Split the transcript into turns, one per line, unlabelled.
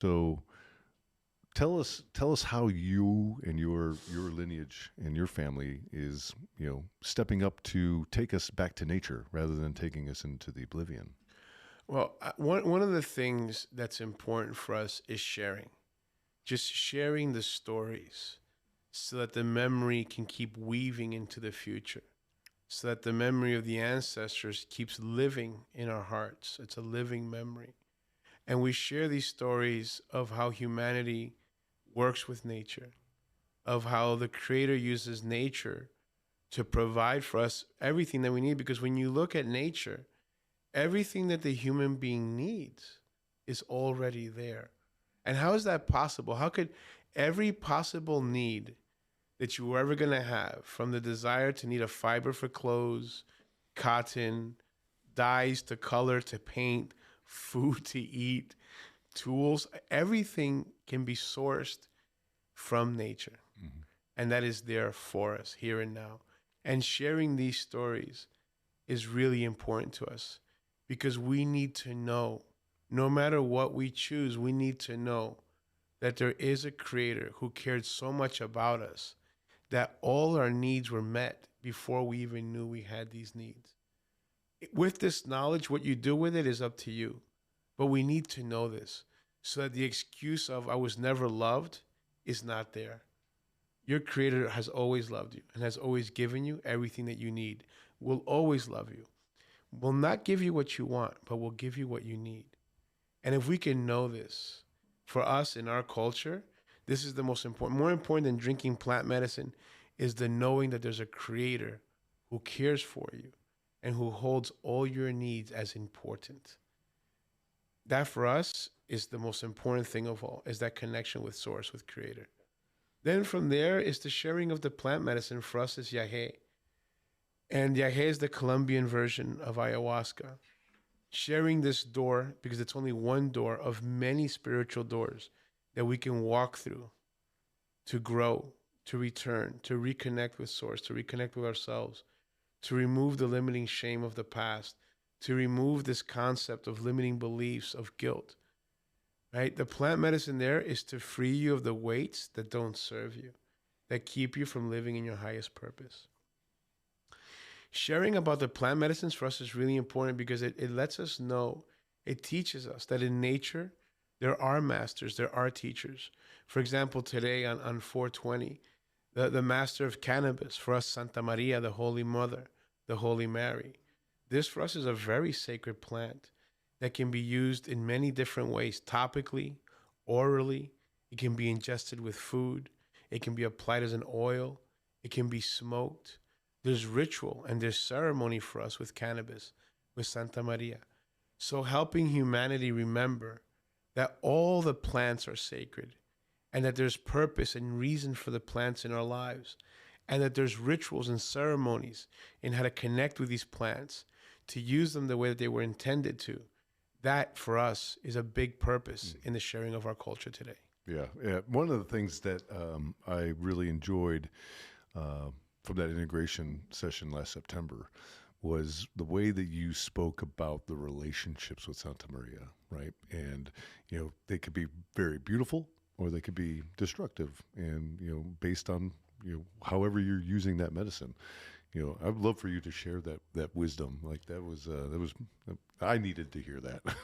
So tell us how you and your lineage and your family is, stepping up to take us back to nature rather than taking us into the oblivion.
Well, one of the things that's important for us is sharing, just sharing the stories so that the memory can keep weaving into the future, so that the memory of the ancestors keeps living in our hearts. It's a living memory. And we share these stories of how humanity works with nature, of how the Creator uses nature to provide for us everything that we need. Because when you look at nature, everything that the human being needs is already there. And how is that possible? How could every possible need that you were ever going to have, from the desire to need a fiber for clothes, cotton, dyes to color to paint, food to eat, tools, everything can be sourced from nature.
Hmm.
And that is there for us here and now. And sharing these stories is really important to us because we need to know, no matter what we choose, we need to know that there is a creator who cared so much about us that all our needs were met before we even knew we had these needs. With this knowledge, what you do with it is up to you. But we need to know this so that the excuse of I was never loved is not there. Your creator has always loved you and has always given you everything that you need, will always love you, will not give you what you want, but will give you what you need. And if we can know this, for us in our culture, this is the most important. More important than drinking plant medicine is the knowing that there's a creator who cares for you and who holds all your needs as important. That for us is the most important thing of all, is that connection with source, with creator. Then from there is the sharing of the plant medicine. For us is yahe. And yahe is the Colombian version of ayahuasca. Sharing this door, because it's only one door of many spiritual doors that we can walk through to grow, to return, to reconnect with source, to reconnect with ourselves, to remove the limiting shame of the past, to remove this concept of limiting beliefs of guilt, right? The plant medicine there is to free you of the weights that don't serve you, that keep you from living in your highest purpose. Sharing about the plant medicines for us is really important because it lets us know, it teaches us that in nature, there are masters, there are teachers. For example, today on 420, the master of cannabis, for us, Santa Maria, the Holy Mother, the Holy Mary. This for us is a very sacred plant that can be used in many different ways, topically, orally. It can be ingested with food. It can be applied as an oil. It can be smoked. There's ritual and there's ceremony for us with cannabis, with Santa Maria. So helping humanity remember that all the plants are sacred and that there's purpose and reason for the plants in our lives, and that there's rituals and ceremonies in how to connect with these plants, to use them the way that they were intended to. That for us is a big purpose in the sharing of our culture today.
Yeah, yeah. One of the things that I really enjoyed from that integration session last September was the way that you spoke about the relationships with Santa Maria, right? And they could be very beautiful, or they could be destructive, and based on however you're using that medicine. I'd love for you to share that wisdom. Like that was I needed to hear that.